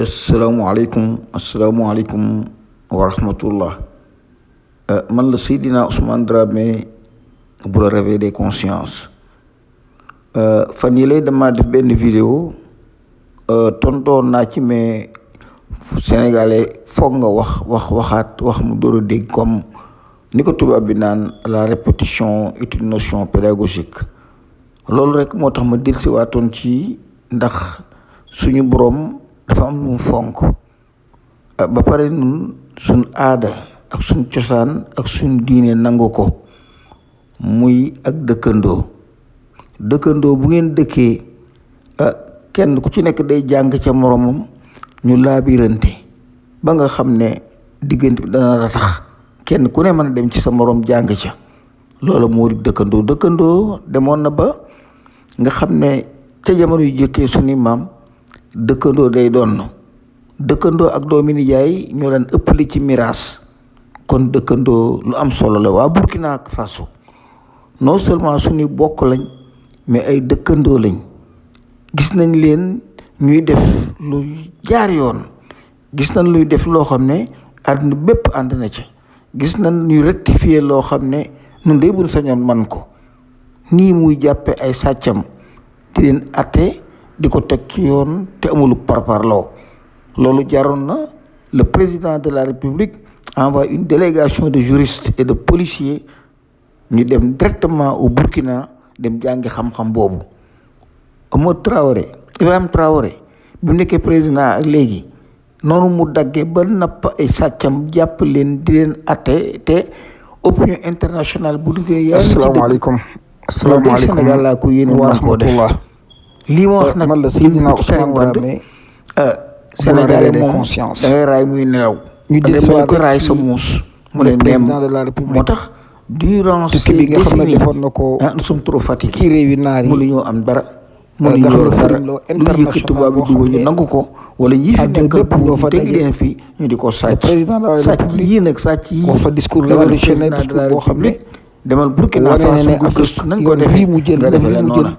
asalaamaaleykum wa rahmatullah. Man la Seydina Ousmane Dramé bu la réveil des consciences. Fan yi lay dama def benn vidéo tontoon naa ci, mais sénégalais foog nga waxaat mu door a dégg, comme ni ko tubaab bi naan la répétition est une notion pédagogique. loolu rek moo tax ma dellusiwaatoon ci, ndax suñu boroom dafa am lu mu fonk, ba pare nun suñ aada ak suñ cosaan ak suñ diine nangu ko, muy ak dëkkandoo bu ngeen dëkkee kenn ku ci nekk day jàng ca moromam, ñu laabirante ba nga xam ne diggante bi dana la tax kenn ku ne mën a dem ci sa morom jàng ca. loolu moo di dëkkandoo demoon na ba nga xam ne ca jamono yu jëkkee suñu maam dëkkandoo day doon dëkkandoo ak doomi nijaay ñoo daan ëppali ci miraas. kon dëkkandoo lu am solo la. waa Burkina Faso non seulement suñu bokk lañ, mais ay dëkkandoo lañ. gis nañ leen ñuy def lu jaar yoon, gis nañ luy def loo xam ne àdduna bépp ànd na ca, gis nañ ñuy rectifier loo xam ne ñun de buñ sañoon man ko. nii muy jàppe ay sàccam di leen atte di ko teg ci yoon te amulu parparloo. loolu jaroon na le président de la République envoie une délégation de juristes et de policiers ñu dem directement au Burkina dem jàngi xam-xam boobu. Ibrahima Traoré bi mu nekkee président ak léegi noonu mu daggee ba napp ay sàccam jàpp leen di leen atte, te opinion internationale bu duggee yaa ngi ci asalaamaaleykum Sénégal laa ko yéene wa man koo def. rahmatullah. lii ma wax nag man la Seydina Ousmane Dramé Sénégalais des moom consciences. da ngay raay muy nelaw. ñu da ngay mel ni ko raay ci sa muus mu le ne président de la République. moo tax durant tukki bi nga xam ne defoon na ko nous sommes trop fatigués. ci réewi naar yi mënuñoo am dara. nga mënuñoo xam ne yor dara forum la lu yëkkati tubaab bi international dugg ñu boo nangu ko, wala ñi fi àdduna nekk bépp ñoo fa teg daje. leen fi ñu di ko sàcc. président de la sàcc République yii nag sàcc yii moo fa discours demal révolutionnaire, président de la discours boo xam ne République demal Burkina wane na Faso ne nga gëstu nañ ko yoon defee bii mu jël nga defee leen yoon bii mu jël noona.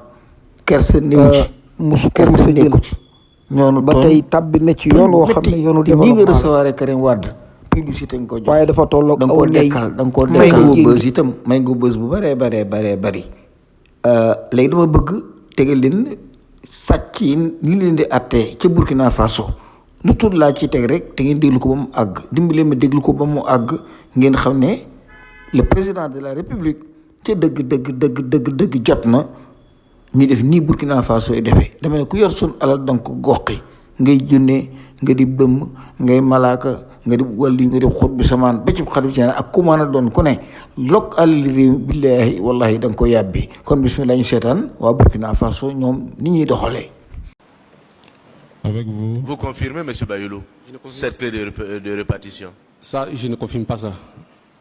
kersa néew ci musu ko kersa mës a jël nekku ci. ñoonu ba tey tàbbi na ci yoon woo xam ne yoonu te nii nga développement la. recevoir Karim Wade publicité nga ko jox. waaye dafa tolloog da nga aw koo ndey dekkal da nga koo may dekkal ko bu jéng. bës itam may nga bës bu bëree bëri. léegi dama bëgg tegal leen sàcc yi li leen di attee ca Burkina Faso lu tudd laa ciy teg rek te ngeen déglu ko ba mu àgg dimbali ma déglu ko ba mu àgg ngeen xam ne le président de la République ca dëgg jot na ñu def nii Burkina Faso yi defee. dama ne ku yor sun alal danga ko goxi ngay jëndee nga di bëmm ngay malaaka nga di wàllu nga di xut bi samaan ba ci xarit ci ak ku mën a doon ku ne lok alali réew billaahi wallahi da nga ko yàbbi. kon bismillah ñu seetaan waa Burkina Faso ñoom ni ñuy doxalee. Avec vous. Vous confirmez, M. Bayoulou, cette clé de répartition? Ça, je ne confirme pas ça.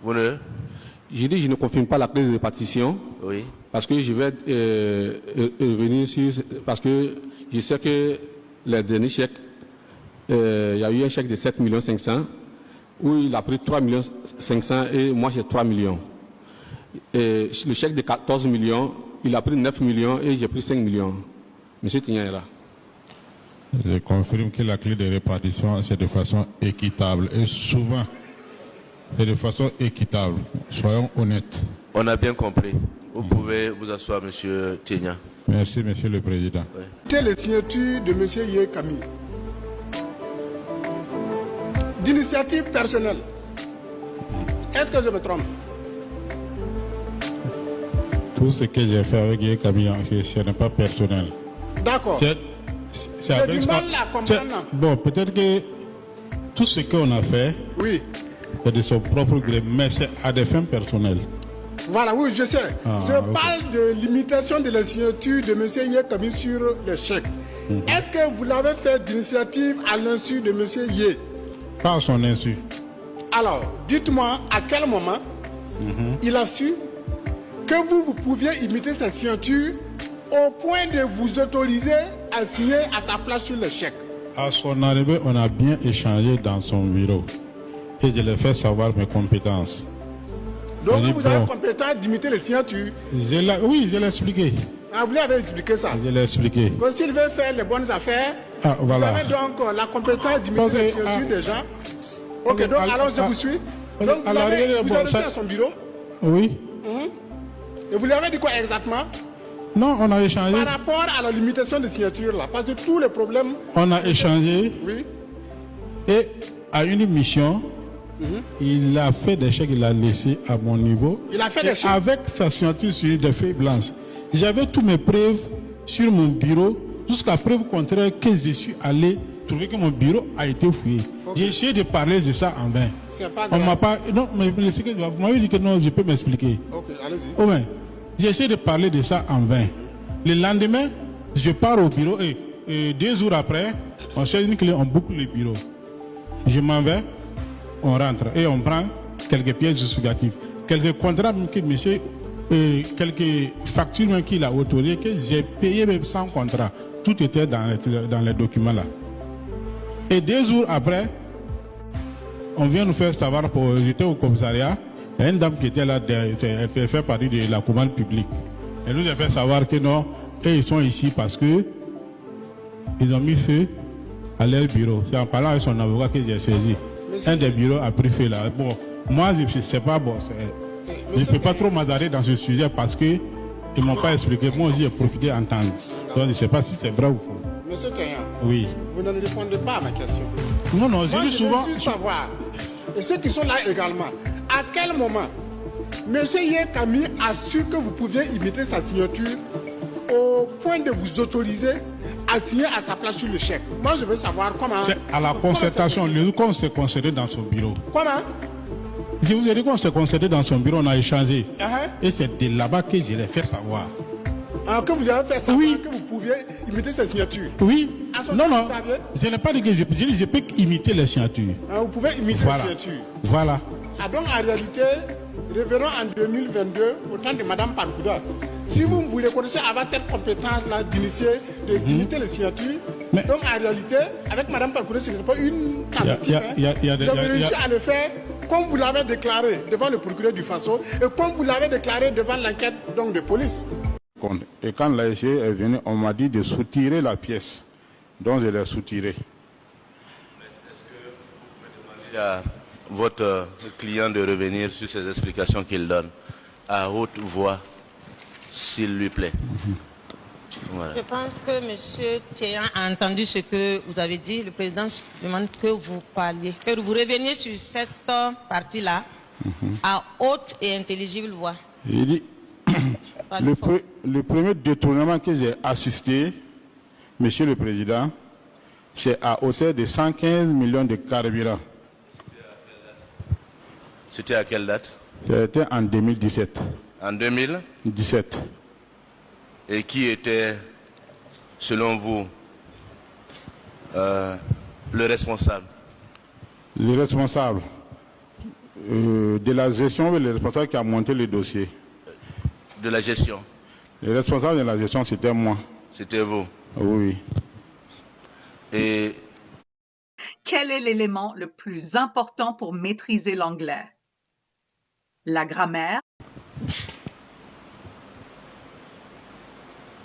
Vous ne? Je dis je ne confirme pas la clé de répartition. Oui. Parce que je vais revenir sur... Parce que je sais que les derniers chèques, il y a eu un chèque de 7 500 000 où il a pris 3 500 000 et moi j'ai 3 millions. Et le chèque de 14 millions, il a pris 9 millions et j'ai pris 5 millions. Monsieur Tignan est là. Je confirme que la clé de répartition, c'est de façon équitable. Et souvent, c'est de façon équitable. Soyons honnêtes. On a bien compris. Vous pouvez vous asseoir, M. Tignan. Merci, Monsieur le Président. C'était les signatures de M. Yé Camille. D'initiative personnelle. Est-ce que je me trompe? Tout ce que j'ai fait avec Yé Camille, ce n'est pas personnel. D'accord. C'est J'ai avec du ça- mal à comprendre. Bon, peut-être que tout ce qu'on a fait, Oui. c'est de son propre gré, mais c'est à des fins personnelles. Voilà, oui, je sais. Ah, je ok. parle de limitation de la signature de M. Yé Camille sur les chèques. Est-ce que vous l'avez fait d'initiative à l'insu de M. Yé? Pas à son insu. Alors, dites-moi à quel moment il a su que vous pouviez imiter sa signature au point de vous autoriser à signer à sa place sur le chèque. À son arrivée, on a bien échangé dans son bureau. Et je lui ai fait savoir mes compétences. Donc Oui, vous avez bon. compétence d'imiter les signatures. Oui, je l'ai expliqué. Ah, vous lui avez expliqué ça. Je l'ai expliqué. Que s'il veut faire les bonnes affaires, Ah, voilà. vous avez donc la compétence d'imiter les signatures des gens. Ok, donc alors je vous suis. Donc vous avez reçu à son bureau. Oui. Et vous lui avez dit quoi exactement? Non, on a échangé. Par rapport à la limitation des signatures là, parce que tous les problèmes. On a échangé. Oui. Et à une mission, il a fait des chèques, il a laissé à mon niveau. Il a fait Et des chèques. avec sa signature sur des feuilles blanches. J'avais toutes mes preuves sur mon bureau, jusqu'à preuve contraire que je suis allé trouver que mon bureau a été fouillé. J'ai essayé de parler de ça en vain. C'est pas On grave. m'a pas. Non, mais vous m'avez dit que non, je peux m'expliquer. Ok, allez-y. Oh ben, j'ai essayé de parler de ça en vain. Le lendemain, je pars au bureau et 2 jours après, on cherche une clé, on boucle le bureau. Je m'en vais, on rentre et on prend quelques pièces justificatives, quelques contrats que monsieur, quelques factures même qu'il a autorisées, que j'ai payé même sans contrat. Tout était dans les documents là. Et 2 jours après, on vient nous faire savoir, j'étais au commissariat, il y a une dame qui était là, elle fait partie de la commande publique. Elle nous a fait savoir que non, et ils sont ici parce que ils ont mis feu à leur bureau. C'est en parlant avec son avocat que j'ai saisi. Un des bureaux a pris feu là. Bon, moi je ne sais pas, bon, je ne peux pas trop m'adapter dans ce sujet parce que ils ne m'ont pas expliqué. Moi aussi j'ai profité d'entendre. Donc je ne sais pas si c'est vrai ou faux. Monsieur Kenyan, Oui. vous ne répondez pas à ma question. Non, non, Moi, j'ai dit je souvent. veux juste savoir, et ceux qui sont là également, à quel moment monsieur Yekami a su que vous pouviez imiter sa signature au point de vous autoriser à signer à sa place sur le chèque? Moi, je veux savoir comment. C'est à la concertation, nous on s'est concédé dans son bureau. Comment? Je vous ai dit qu'on s'est concédé dans son bureau, on a échangé. Uh-huh. Et c'est de là-bas que je l'ai fait savoir. Alors que vous lui avez fait savoir Oui. que vous pouviez imiter sa signature. Oui. À son Non, temps, non. vous saviez? Je n'ai pas dit que je peux imiter les signatures. Alors, vous pouvez imiter Voilà. la signature. Voilà. Ah, donc en réalité, revenons en 2022 au temps de Madame Parkouda. Si vous voulez connaître avoir cette compétence-là d'initier, d'imiter les signatures, Mais- donc en réalité, avec Madame Parkouda, ce n'est pas une tentative. y a des- Vous avez y a- réussi à le faire comme vous l'avez déclaré devant le procureur du Faso et comme vous l'avez déclaré devant l'enquête donc, de police. Et quand l'AG est venu, on m'a dit de soutirer la pièce. Donc je l'ai soutirée. Il y a votre client de revenir sur ces explications qu'il donne à haute voix, s'il lui plaît. Voilà. Je pense que M. Théan a entendu ce que vous avez dit. Le président demande que vous parliez, que vous reveniez sur cette partie-là à haute et intelligible voix. Il dit, Parlez fort. le premier détournement que j'ai assisté, Monsieur le Président, c'est à hauteur de 115 millions de carburant. C'était à quelle date? C'était en 2017. En 2000. 17. Et qui était, selon vous, le responsable? Le responsable de la gestion, le responsable qui a monté le dossier. De la gestion? Le responsable de la gestion, c'était moi. C'était vous? Oui. Et Quel est l'élément le plus important pour maîtriser l'anglais? La grammaire?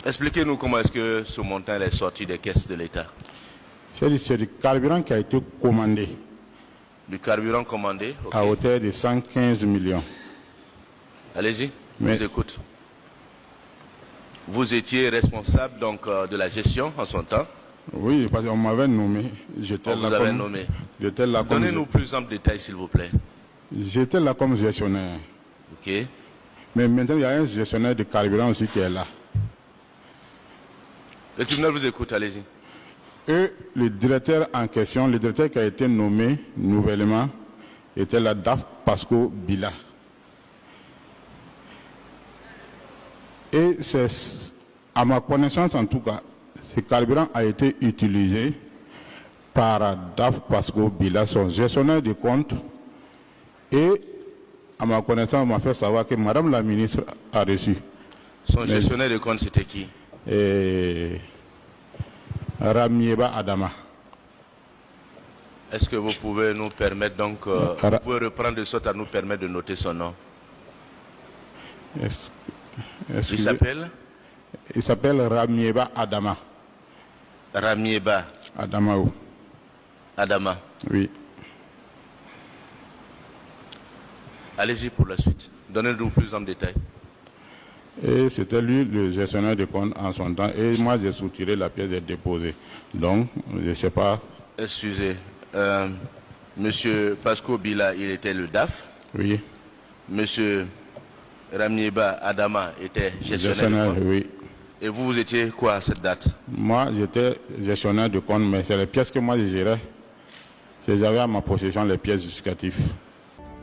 expliquez-nous comment est-ce que ce montant est sorti des caisses de l'État? C'est du carburant qui a été commandé Du carburant commandé? Ok. à hauteur de 115 millions. Allez-y, Mais- je vous écoute. Vous étiez responsable donc de la gestion en son temps. Oui, parce qu'on m'avait nommé. J'étais On vous là avait comme- nommé. J'étais là comme, Donnez-nous plus amples détails, s'il vous plaît. j'étais là comme gestionnaire. Ok. Mais maintenant, il y a un gestionnaire de carburant aussi qui est là. Le tribunal vous écoute, allez-y. Et le directeur en question, le directeur qui a été nommé nouvellement, était la DAF Pasco Bila. Et c'est, à ma connaissance en tout cas, ce carburant a été utilisé par DAF Pasco Bila, son gestionnaire de compte. Et à ma connaissance, on m'a fait savoir que Madame la ministre a reçu. Son gestionnaire de compte, c'était qui? Et Ramieba Adama. Est-ce que vous pouvez nous permettre donc, vous pouvez reprendre de sorte à nous permettre de noter son nom? Est-ce Il que- s'appelle Il s'appelle Ramieba Adama. Ramieba Adamaou. Adama. Oui. Allez-y pour la suite. Donnez-nous plus en détail. Et c'était lui le gestionnaire de compte en son temps. Et moi, j'ai soutiré la pièce d'être déposée. Donc, je ne sais pas. Excusez. Monsieur Pasco Bila, il était le DAF. Oui. Monsieur Ramieba Adama était gestionnaire de compte. Oui. Et vous étiez quoi à cette date? Moi, j'étais gestionnaire de compte, mais c'est les pièces que moi je gérais. J'avais à ma possession les pièces justificatives.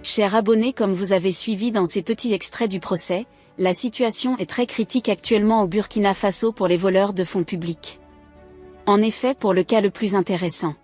Chers abonnés, comme vous avez suivi dans ces petits extraits du procès, la situation est très critique actuellement au Burkina Faso pour les voleurs de fonds publics. En effet, pour le cas le plus intéressant.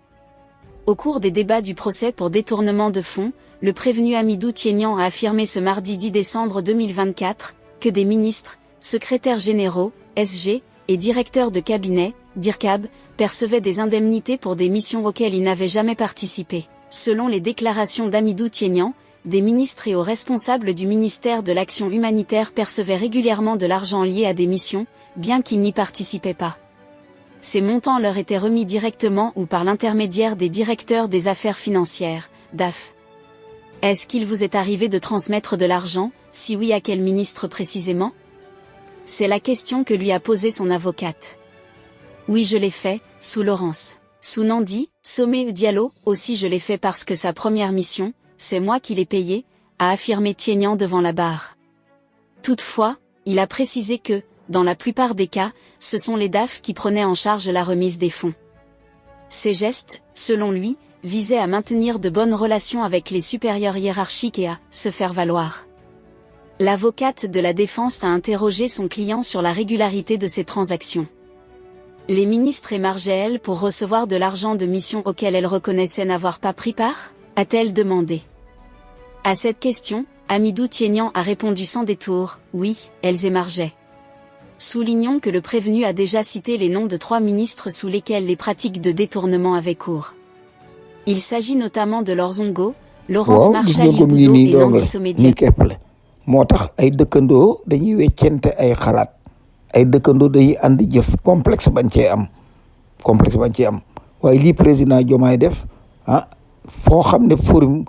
Au cours des débats du procès pour détournement de fonds, le prévenu Hamidou Tiénian a affirmé ce mardi 10 décembre 2024 que des ministres, secrétaires généraux, SG, et directeurs de cabinet, DIRCAB, percevaient des indemnités pour des missions auxquelles ils n'avaient jamais participé. Selon les déclarations d'Hamidou Tiénian, des ministres et hauts responsables du ministère de l'Action humanitaire percevaient régulièrement de l'argent lié à des missions, bien qu'ils n'y participaient pas. Ces montants leur étaient remis directement ou par l'intermédiaire des directeurs des affaires financières, DAF. Est-ce qu'il vous est arrivé de transmettre de l'argent? Si oui, à quel ministre précisément? C'est la question que lui a posée son avocate. Oui, je l'ai fait, sous Laurence. Sous Nandi, Sommet Diallo, aussi je l'ai fait parce que sa première mission, c'est moi qui l'ai payé, a affirmé Tiénian devant la barre. Toutefois, il a précisé que, dans la plupart des cas, ce sont les DAF qui prenaient en charge la remise des fonds. Ces gestes, selon lui, visaient à maintenir de bonnes relations avec les supérieurs hiérarchiques et à se faire valoir. L'avocate de la défense a interrogé son client sur la régularité de ces transactions. Les ministres émargeaient-elles pour recevoir de l'argent de missions auxquelles elles reconnaissaient n'avoir pas pris part? A-t-elle demandé. À cette question, Hamidou Tiénian a répondu sans détour, oui, elles émargeaient. Soulignons que le prévenu a déjà cité les noms de 3 ministres sous lesquels les pratiques de détournement avaient cours. Il s'agit notamment de Lorzongo, Laurence Marshall Ilboudo et Nandi Somédia. moo tax ay dëkkandoo dañuy weccente ay xalaat ay dëkkandoo dañuy ànd jëf complexe bañ cee am waaye lii président Diomaye def foo xam ne forum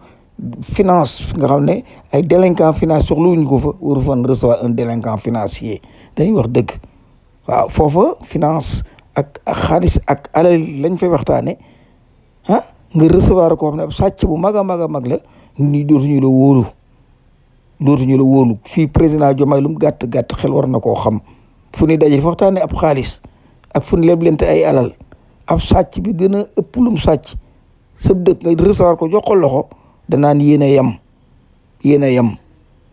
finance nga xam ne ay délinquant financier soxlawuñu ko fa waru fa recevoir un délinquant financier dañuy wax dëgg waaw foofa finance ak xaalis ak alal lañ fay waxtaane nga recevoir ko xam ne sàcc bu mag a mag la ni dootuñu la wóolu fii président Diomaye lu mu gàtt xel war na koo xam fu ni daje waxtaane ab xaalis ak fu ni leblente ay alal ab sàcc bi gën a ëpp lu mu sàcc sab dëkk nga recevoir ko jox ko loxo danaan yéen a yem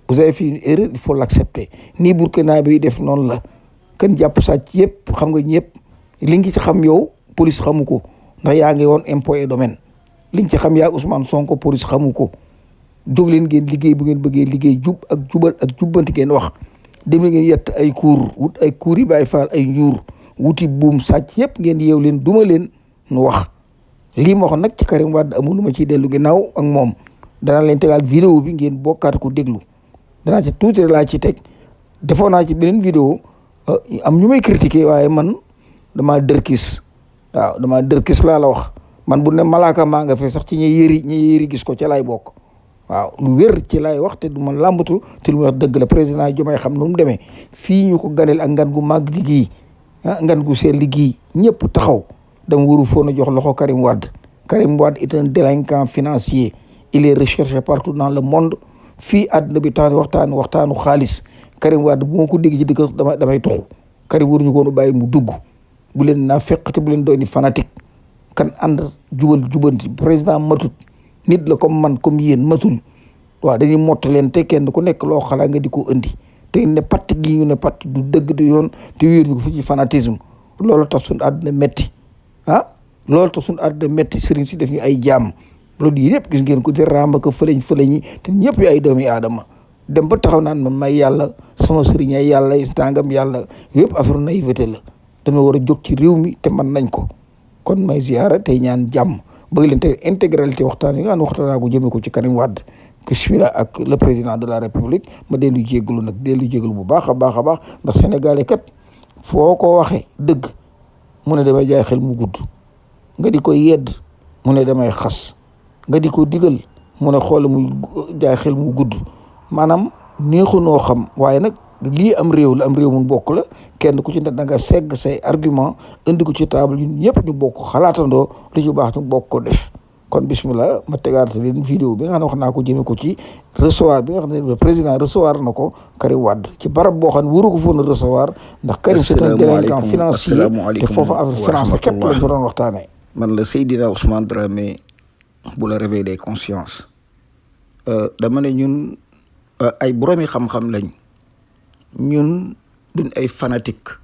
vous avez fait une erreur il faut l'accepter nii Burkina bi def noonu la kan jàpp sàcc yëpp xam nga ñëpp li nga ci xam yow police xamu ko ndax yaa ngi woon impôt et domaine li nga ci xam yaa Ousmane Sonko police xamu ko jóg leen ngeen liggéey bu ngeen bëggee liggéey jub ak jubal ak jubbanti ngeen wax dem ngeen yett ay kuur wut ay kuur yi bàyyi faal ay njuur wuti buum sàcc yëpp ngeen yeew leen duma leen nu wax lii ma waxoon nag ci Karim Wade amul lu ma ciy dellu ginnaaw ak moom danaa leen tegal vidéo bi ngeen bokkaat ko déglu danaa ci tuuti laa ci teg defoon naa ci beneen vidéo am ñu may critiquer waaye man damaa dërkis laa la wax man bu ne malaaka maa nga fe sax ci ñi yëri gis ko ca lay bokk waaw lu wér ci lay wax te du ma làmbatu te lu ma wax dëgg la président Diomaye xam nu mu demee fii ñu ko ganel ak ngan gu màgg gii ngan gu sell gii ñëpp taxaw dama waru foon a jox loxo Karim Wade est un délinquant financier il est recherché partout dans le monde fii àdduna bi tax waxtaanu xaalis Karim Wade bu ma ko dégg ci dëkk damay tuxu Karim waruñu ko bàyyi mu dugg bu leen naa fekk te bu leen doy ni fanatique kan ànd jubanti président matut nit la comme man comme yéen matul waaw dañuy mott leen te kenn ku nekk loo xalaat nga di ko indi te ne patt gi ñu ne patt du dëgg du yoon te wéer ñu ko fi ci fanatisme loolu tax suñu àdduna metti loolu tax suñu àdduna metti sëriñ si def ñu ay jaam loolu yi yëpp gis ngeen ko di ràmba ko fëleñ yi te ñëpp yu ay doomi aadama dem ba taxaw naan man may yàlla sama sëriñ ay yàlla tàngam yàlla yëpp affaire naïveté la dama war a jóg ci réew mi te man nañ ko kon may ziara tey ñaan jàmm bëgg leen te intégralité waxtaan yi nga xam ne waxtaanaa ko jëmee ko ci Karim Wade que je suis là ak le président de la République ma dellu jégalu bu baax a baax ndax sénégalais kat foo ko waxee dëgg mu ne damay jaay xel mu gudd nga di ko yedd mu ne damay xas nga di ko digal mu ne xool muy jaay xel mu gudd maanaam neexu noo xam waaye nag lii am réew la am réew mun bokk la kenn ku ci ne da nga segg say argument indi ko ci table ñun ñëpp ñu bokk xalaatandoo lu ci baax ñu bokk ko def kon bismillah ma tegaat leen vidéo bi nga xam ne wax naa ko jëmee ko ci recevoir bi nga xam ne le président recevoir na ko Karim Wade ci barab boo xam ne waru ko foon a recevoir ndax Karim c'est un délinquant financier te foofu affaire finance képp lañ fa doon waxtaanee. man la Seydina Ousmane Dramé bu la réveil des consciences dama ne ñun ay boroomi xam-xam lañ ñun duñ ay fanatique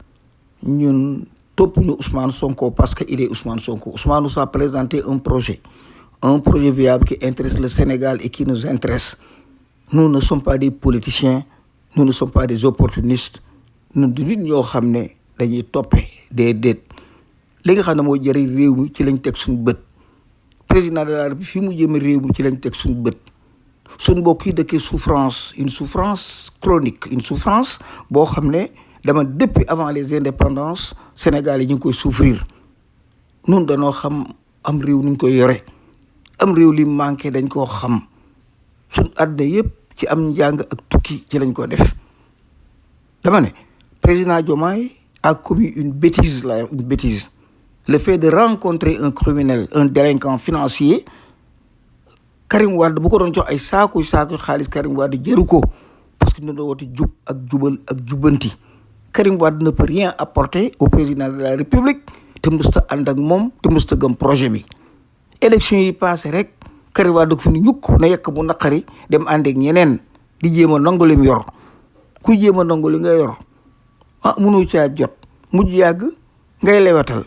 ñun topp ñu Ousmane Sonko parce que il est Ousmane Sonko. Ousmane nous a présenté un projet viable qui intéresse le Sénégal et qui nous intéresse. Nous ne sommes pas des politiciens, nous ne sommes pas des opportunistes. Nous du nit ñoo xam ne dañuy toppe déedéet li nga xam ne mooy jëriñ réew mi ci lañ teg suñu bët président de la République fi mu jëme réew mi ci lañ teg suñu bët suñ mbokk yi dëkkee souffrance une souffrance chronique une souffrance boo xam ne dama depuis avant les indépendances Sénégal yi ñu ngi koy souffrir nun dañoo xam am réew nuñ koy yore am réew li manqué dañ koo xam suñ àdduna yëpp ci am njàng ak tukki ci lañ ko def dama ne président Diomaye a commis une bêtise le fait de rencontrer un criminel un délinquant financier Karim Wade bu ko doon jox ay saaku xaalis Karim Wade jëru ko parce que ñu doon woote jub ak jubal ak jubbanti Karim Wade ne peut rien apporter au président de la République te musta ànd ak moom te musta gëm projet bi élection yi passé rek Karim Wade ko fi nu ñukk na yekk bu naqari dem ànd ak ñeneen di jéem a nangu lim yor kuy jéem a nangu li nga yor mënoo caa jot mujj yàgg ngay lewatal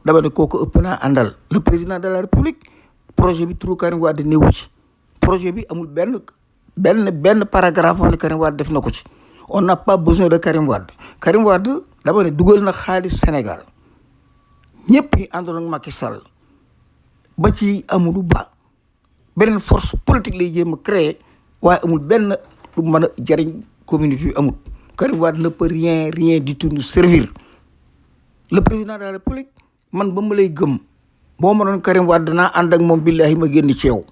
dama ne kooku ëpp naa àndal le président de la République projet bi turu Karim Wade néewu ci projet bi amul benn paragraphe wax ne Karim Wade def na ko ci on n'a pas besoin de Karim Wade dama ne dugal na xaalis Sénégal ñëpp ñu àndoon ak Macky Sall ba ci Amadou Ba beneen force politique lay jéem a créer waaye amul benn lu mën a jariñ communauté bi amul Karim Wade ne peut rien du tout nous servir le président de la République man ba ma lay gëm boo ma doon Karim Wade danaa ànd ak moom billahi ma génn ci yow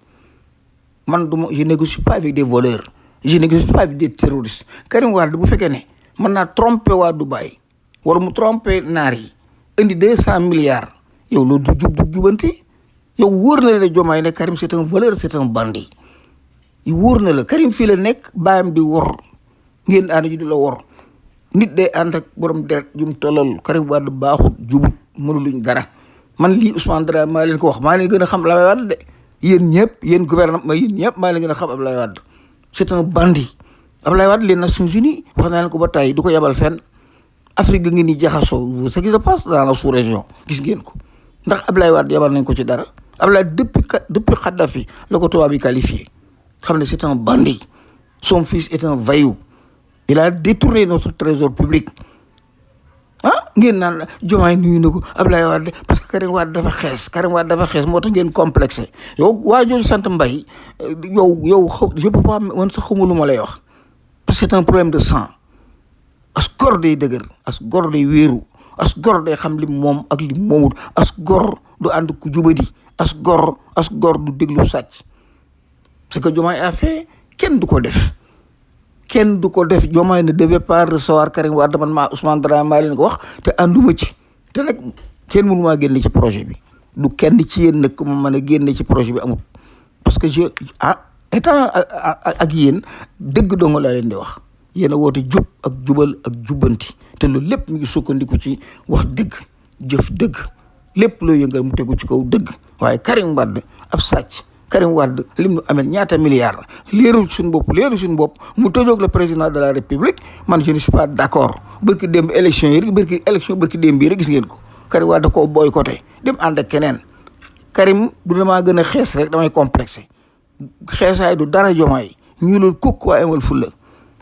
man je négocie pas avec des voleurs je négocie pas avec des terroristes Karim Wade bu fekkee ne mën naa tromper waa Dubaï wala mu tromper naar yi indi 200 milliards yow loolu du jubanti yow wóor na la Diomaye ne Karim c'est un voleur c'est un bandit yu wóor na la Karim fii la nekk baayam di wor ngeen ànd ju di la wor nit day ànd ak borom deret jum tollal Karim Wade baaxut jubut mënuluñ dara man lii Ousmane Dramé maa leen ko wax maa leen gën a xam Abdoulaye Wade de yéen gouvernement yéen ñëpp maa leen gën a xam Abdoulaye Wade c'est un bandit Abdoulaye Wade les Nations Unies wax naa leen ko ba tey du ko yebal fenn Afrique ga ngi ni jaxasoo ce qui se passe dans la sous-région gis ngeen ko ndax Abdoulaye Wade yebal nañ ko ci dara Abdoulaye depuis Kadhafi la ko tubaab bi qualifié xam ne c'est un bandit son fils est un voyou il a détourné notre trésor public ngeen naan Diomaye nuyu na ko Abdoulaye Wade parce que Karim Wade dafa xees moo tax ngeen complexé yow waa jooju sant Mbaye yow je peux pas man sax xamul lu ma lay wax parce que c'est un problème de sang as gor day dëgër as gor day wéeru as gor day xam li moom ak li moomut as gor du ànd ku jubadi as gor du déglu sàcc ce que Diomaye a fait kenn du ko def Diomaye ne devait pas recevoir Karim Wade man maa Ousmane Dramé maa leen ko wax te ànduma ci te nag kenn mënu maa génne ci projet bi du kenn ci yéen nag ma mën a génne ci projet bi amul parce que étant ak yéen dëgg dong laa leen di wax yéen a woote jub ak jubal ak jubbanti te loolu lépp mi ngi sukkandiku ci wax dëgg jëf dëgg lépp loo yëngal mu tegu ci kaw dëgg waaye Karim Wade ab sàcc Karim Wade lim nu amel ñaata milliards leerul suñu bopp mu tëjoog le président de la République man je ne suis pas d'accord bërki démb élection bërki démb bii rek gis ngeen ko Karim Wade da koo boycotté dem ànd ak keneen Karim du damaa gën a xees rek damay complexé xeesaay du dara Diomaye ñu loolu kukk waa amal fulla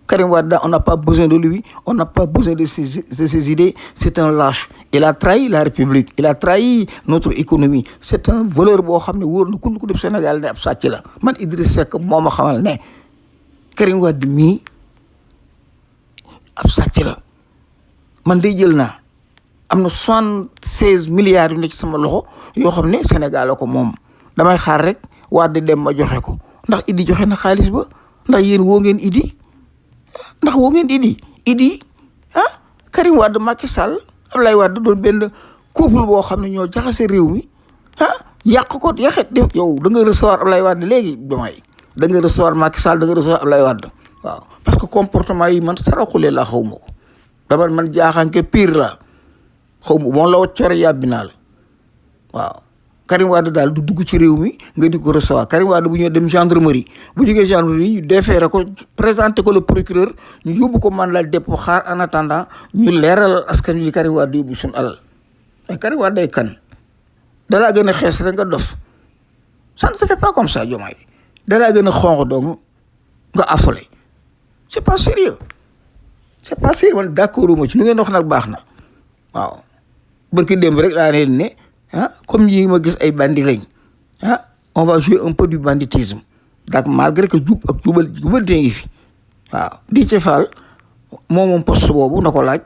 Karim Wade on n'a pas besoin de lui on n'a pas besoin de ses idées c'est un lâche il a trahi la République il a trahi notre économie c'est un voleur boo xam ne wóor na ku def Sénégal ne ab sàcc la man Idriss Seck moo ma xamal ne Karim Wade mii ab sàcc la man day jël naa am na 76 milliards yu ne ci sama loxo yoo xam ne Sénégal la ko moom damay xaar rek waa di dem ma joxe ko ndax Idi joxe na xaalis ba ndax yéen woo ngeen Idi Karim Wade Macky Sall Abdoulaye Wade doon benn couple boo xam ne ñoo jaxase réew mi yàq ko yaxet def yow da nga recevoir Abdoulaye Wade léegi Diomaye da nga recevoir Macky Sall da nga recevoir Abdoulaye Wade waaw parce que comportement yi man saraxulee laa xaw ma ko dama man jaaxanke pire la xaw ma moom la waccoore yàbbi naa la waaw Karim Wade daal du dugg ci réew mi nga di ko recevoir Karim Wade bu ñëw dem gendarmerie bu jógee gendarmerie ñu déféré ko présenté ko le procureur ñu yóbbu ko mandat de dépôt xaar en attendant ñu leeral askan wi Karim Wade yóbbu suñu alal mais Karim Wade day kan dalaa gën a xees rek nga dof ça ne se fait pas comme ça Diomaye dalaa gën a xonq dong nga affolé c'est pas sérieux man d'accord uma ci lu ngeen wax nag baax na waaw barki démb rek laa leen ne comme ñi ma gis ay bandi lañ on va jouer un peu du banditisme donc malgré que jub ak jubante ngi fi waaw Déthié Fall moom poste boobu na ko laaj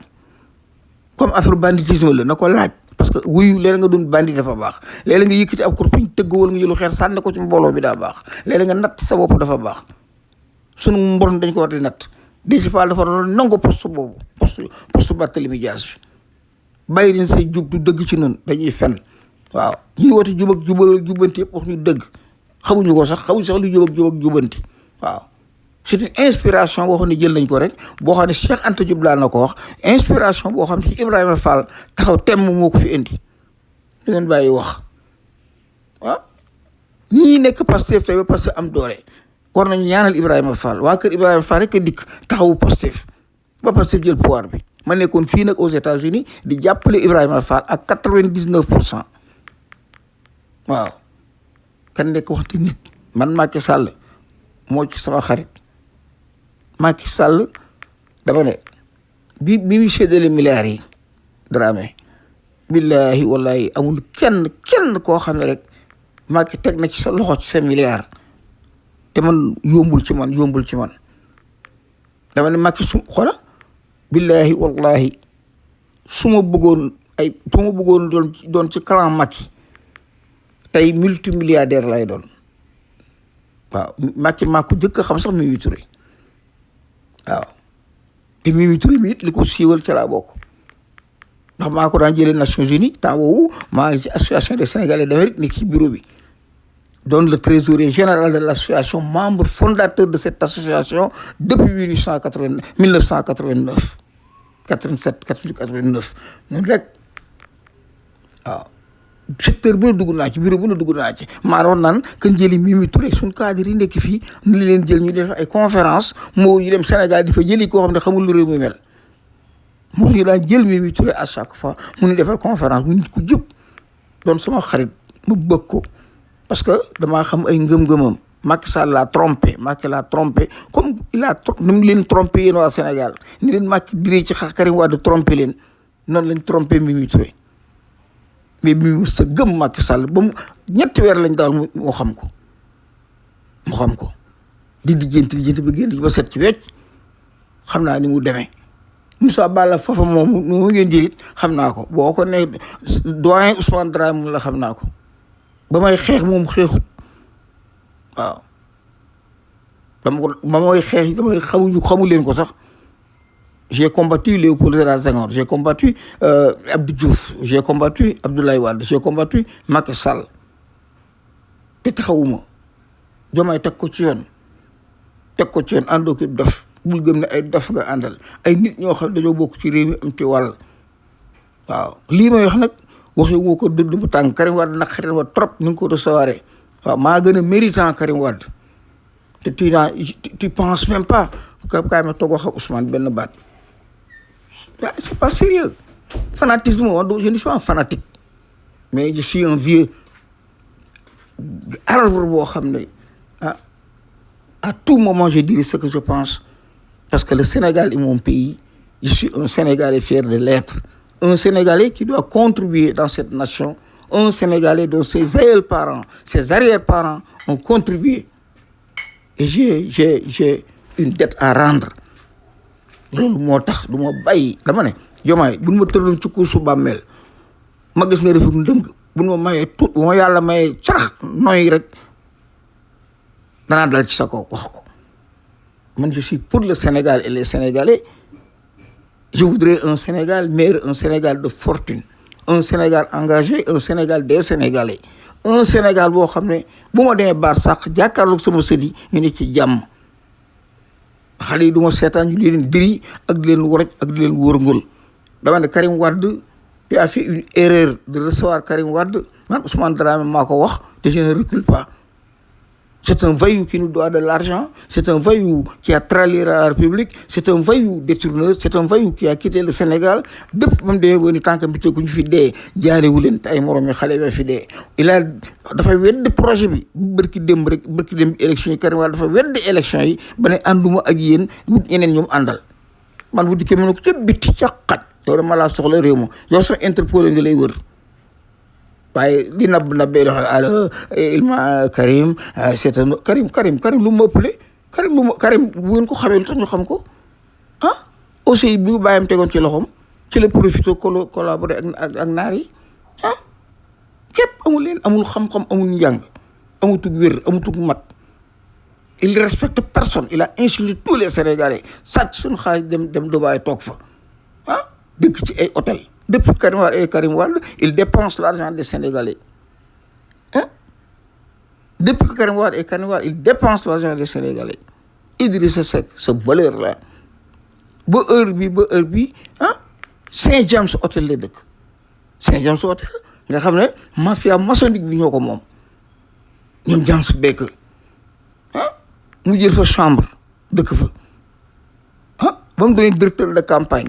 comme affaire banditisme la na ko laaj parce que wuyu léeg nga doon bandi dafa baax léeg nga yëkkati ab kurpiñ tëgg wala nga jëlu xeer sànni ko ci mbooloo bi daa baax léeg nga natt sa bopp dafa baax sunu mbon dañ ko war di natt Déthié Fall dafa doon nangu poste boobu poste Barthélémy Dias bi bàyyi leen say jub du dëgg ci noonu dañuy fen waaw ñuy woote jub ak jubanti yëpp wax ñu dëgg xamuñu sax lu jub ak jubanti waaw c'est une inspiration boo xam ne jël nañ ko rek boo xam ne Cheikh Anta Diop laa na ko wax inspiration boo xam ne ci Ibrahima Fall taxaw temm moo ko fi indi da ngeen bàyyi wax ñii nekk Pastef tey ba Pastef am doole war nañu ñaanal Ibrahima Fall waa kër Ibrahima Fall rek a dikk taxawu Pastef ba Pastef jël pouvoir bi ma nekkoon fii nag aux États-Unis di jàppale Ibrahima Fall ak 99%. waaw kan nekk waxte nit man Macky Sall moo ci sama xarit Macky Sall dafa ne bi mu séddale milliards yi Dramé billahi wallahi amul kenn koo xam ne rek Macky teg na ci sa loxo ci sa milliards te man yombul ci man dama ne Macky su xoola billahi wallahi su ma bëggoon doon ci clan Macky tey multimilliardaire lay doon waaw Macky maa ko jëkk a xam sax Mimi Touré waaw te Mimi Touré mi it li ko siiwal ca laa bokk ndax maa ko daan jëlee Nations Unies temps boobu maa ngi ci association des Sénégalais d'Amérique nekk ci bureau bi doon le trésorier général de l'association membre fondateur de cette association depuis 1989 87 88 89 noonu rek waaw secteur bu ne dugg naa ci bureau bu ne dugg naa ci maa doon naan kan jëli Mimi Touré suñ cadre yi nekk fii nu leen jël ñu def ay conférence moo ñu dem Sénégal di fa jëli koo xam ne xamul lu réew mi mel moo ñu daan jël Mimi Touré à chaque fois mu ñu defal conférence mu nit ku jub doon sama xarit mu bëgg ko parce que damaa xam ay ngëm-ngëmam Macky Sall l'a trompé comme il a ni mu leen trompé yéen waa Sénégal ni leen Macky diree ci Karim Wade trompé leen noonu lañ trompé Mimi Touré mais mi mu sa gëm Macky Sall ba mu ñetti weer lañ daal mu xam ko di lijjanti ba génn ba set ci wecc xam naa ni mu demee Moussa Balla Fafa moomu nu ngeen jëlit xam naa ko boo ko ne doyen Ousmane Dramé la xam naa ko ba may xeex moom xeexut waaw ba may xeex dama xamu leen ko sax j'ai combattu Léopold Sédar Senghor j'ai combattu Abdou Diouf j'ai combattu Abdoulaye Wade j'ai combattu Macky Sall te taxawuma Diomaye teg ko ci yoon àndoo ko dof bul gëm ne ay dof nga àndal ay nit ñoo xam dañoo bokk ci réew mi am ci wàll waaw lii may wax nag waxee woo ko dëdd bu tàng Karim Wade nag xarit wa trop ni nga ko recevoir waaw maa gën a méritant Karim Wade te tu penses même pas kaay ma toog wax ak Ousmane benn baat c'est pas sérieux fanatisme je ne suis pas un fanatique mais je suis un vieux arbre boo xam ne à tout moment je dirai ce que je pense parce que le Sénégal est mon pays je suis un Sénégalais fier de l'être un Sénégalais qui doit contribuer dans cette nation un Sénégalais dont ses aïeux-parents ses arrière-parents ont contribué et j'ai une dette à rendre loolu moo tax du ma bàyyi dama ne Diomaye buñ ma tëraloon ci kuusu bàmmeel ma gis nga defuk ndëng buñ ma mayee tuut bu ma yàlla mayee sarax nooy rek danaa dal ci sa kaw wax ko man je suis pour le Sénégal et les Sénégalais. Je voudrais un Sénégal meilleur, un Sénégal de fortune, un Sénégal engagé, un Sénégal des Sénégalais, un Sénégal boo xam ne bu ma demee baar sax jàkkaarloog sama sët yi ñu ne ci jàmm xale yi du ma seetaan ñu leen diri ak di leen waraj ak di leen wërngël dama ne Karim Wade tu as fait une erreur de recevoir Karim Wade man Ousmane Dramé maa ko wax te je ne recule pas. C'est un voyou qui nous doit de l'argent, c'est un voyou qui a trahi la République, c'est un voyou détourneur, c'est un voyou qui a quitté le Sénégal depuis même demee ba ni tant que mbite ku ñu fi dee jaarewu leen te ay morom yi xale yi fi dee. il a dafay weddi projet bi bërki démb élection yi Karim Wade dafa weddi élection yi ba ne ànduma ak yéen wut ñeneen ñoom àndal man bu dikkee mën na ko ca bitti ca xaj yow dama laa soxla réew ma yow sax interpellé nga lay wër. waaye di nabbee loo xam ne il ma Karim c'est un Karim lu ma ëppale Karim bu ngeen ko xamee lu tax ñu xam ko ah aussi bi bàyyam tegoon ci loxoom ci la profité collaboré ak naar yi ah képp amul xam-xam amul njàng amutug wér amutug mat il respecte personne il a insulté tous les Sénégalais sàcc suñu xaalis dem Dubaï toog fa ah dëkk ci ay hôtel. Depuis Karim Wade, il dépense l'argent des Sénégalais. Hein? Depuis que Karim Wade, il dépense l'argent des Sénégalais. Idrissa Seck, ce voleur-là. Ba heure bi, hein? Saint-James Hôtel la dëkk. Saint-James Hôtel nga xam ne mafia maçonnique bi ñoo ko moom. ñoom James Baker. ah mu jël fa chambre dëkk fa. ah ba mu doon directeur de campagne.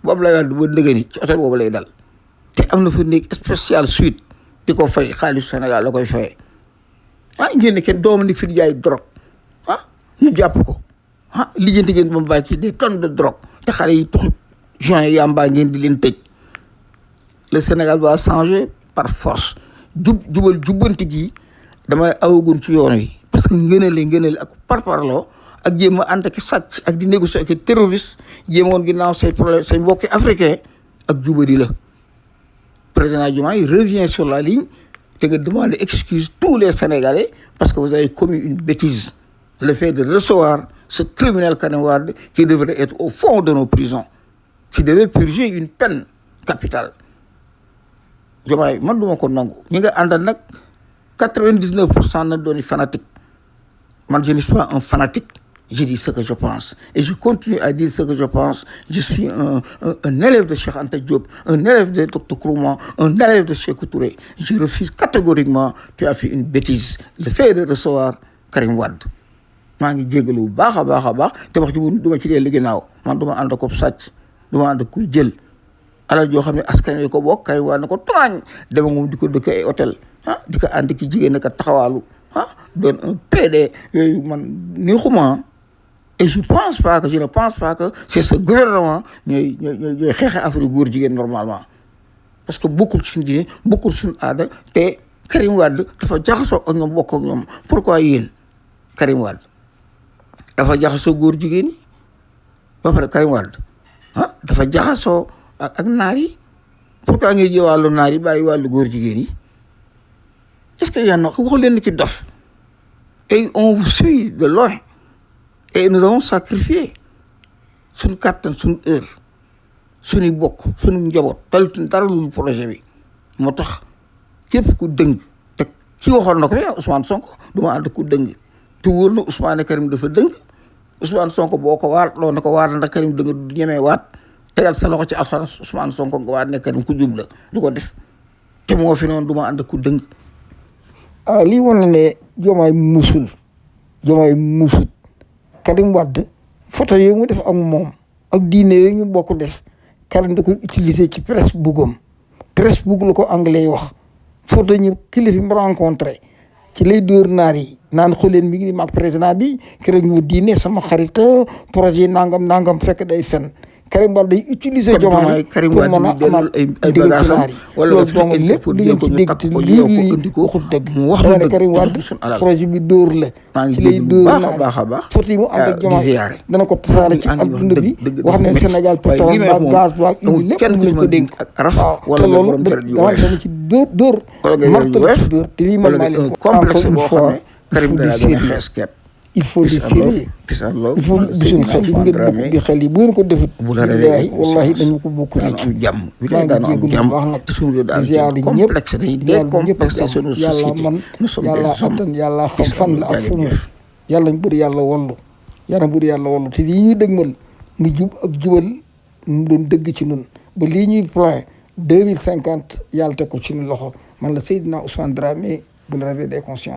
boobu lay wax ba ndëgëni ci hôtel boobu lay dal te am na fa néeg spécial suite di ko fay xaalisu Sénégal la koy fayee ah ngeen ne kenn doomu nit fi di jaay drogue ah ñu jàpp ko ah lijjanti ngeen ba mu bàyyi ci des tonnes de drogue te xale yi tuxu juin yamba ngeen di leen tëj le Sénégal va changer par force jubbanti gi dama awagun ci yoon wi parce que ngënale ak parparloo ak jéem a ànd ak sàcc ak di négocier ak terroriste jéemoon ginnaaw say problème say mbokki africain ak jubadi la président Diomaye revient sur la ligne te nga demande excuse tous les Sénégalais parce que vous avez commis une bêtise le fait de recevoir ce criminel Karim Wade qui devrait être au fond de nos prisons qui devait purger une peine capitale Diomaye man duma ko nangu ñi nga àndal nag 99% na dooni fanatique man je ne suis pas un fanatique je dis ce que je pense et je continue à dire ce que je pense. Je suis un élève de Cheikh Anta Diop, un élève de Dr Kourouma, un élève de Cheikh Touré. Je refuse catégoriquement, tu as fait une bêtise, le fait de recevoir Karim Wade. maa ngi jégalu bu baax a baax te wax ji du ma ci dellu ginnaaw man du ma ànd ko sàcc du ma ànd kuy jël alal joo xam ne askan wi ko bokk Karim Wade na ko tooñ dema moom di ko dëkk ay hôtel di ko ànd ki jigéen naka taxawaalu doon un PD yooyu man neexuma et je ne pense pas que c'est ce gouvernement ñooy xeexe affaire góor jigéen normalement parce que bokkul suñu diine bokkul suñu aada te Karim Wade dafa jaxasoo ak ñoom bokk ak ñoom pourquoi yéen Karim Wade dafa jaxasoo góor jigéen ñi ba pare Karim Wade dafa jaxasoo ak naar yi pourquoi ngay jël wàllu naar yi bàyyi wàllu góor jigéen yi est-ce que yàlla waxu leen ki dof et on vous suit de loin et nous avons sacrifié suñu kàttan suñu heure suñu bokk suñu njaboot talutuñ dara lu projet bi moo tax képp ku dëng te ki waxoon na ko Ousmane Sonko du ma ànd ku dëng te wóor na Ousmane Karim dafa dëng Ousmane Sonko boo ko waat loo na ko waat ndax Karim dëng du ñemee waat tegal sa loxo ci alxuraan Ousmane Sonko nga waat ne Karim ku jub la du ko def te moo fi noonu du ma ànd ku dëng lii wane ne Diomaye musul Karim Wade photo yooyu mu def ak moom ak diine yooyu ñu bokk def Karim da koy utiliser ci Facebook la ko anglais yi wax photo ñu kilifa mu rencontré ci lay dóor naar yi naan xooleen mi ngi mag président bi keroog ñu diine sama xarit projet nangam fekk day fen Karim Wade day utiliser Diomaye Karim pour Wade mën a di delloo amaat ay ndigal ci bagaasam naar yi wala loolu nga fexe donc ay lépp pour li jël ngeen ko ci ñu dégg takk te ko lii yow ko lii indi ko waxut dëgg mu wax dama lu ne dëgg Karim te Wade du suñu alal. projet bi dóor la maa ngi ci lay dégg bu dóor baax a naar baax a baax. photo yi mu ànd ak di Diomaye ziyaare. dana ko tasaare ci adduna bi wax ne Sénégal pétrole ba gaz ba indi lépp mu lañ ko dénk ak araf waaw wala te nga loolu borom période yu dama weef dana ci dóor wala nga yor yu martal weef ci dóor te lii man wala maa nga leen un ko complexe encore une boo xam fois ne Karim dana gën a xees kepp. il faut du sérieux il faut du suñu xel yi bu ngeen bokk di xel yi bu ngeen ko defut wallahi wallahi dañu ko bokk daanu am jàmm bi maa daanu ngi am jégalu jàmm bu baax nag te suñu réew daal di ziar ñëpp complexe dañuy décomplexé suñu yàlla société man nous sommes yàlla des hommes attan yàlla xam fan la ak fu mu yàlla ñu bëri yàlla wallu yàlla bëri yàlla wallu te lii ñuy dëgmal mu jub ak jubal mu doon dëgg ci nun ba lii ñuy plan 2050 yàlla teg ko ci ñu loxo man la Seydina Ousmane Dramé bu la réveil des consciences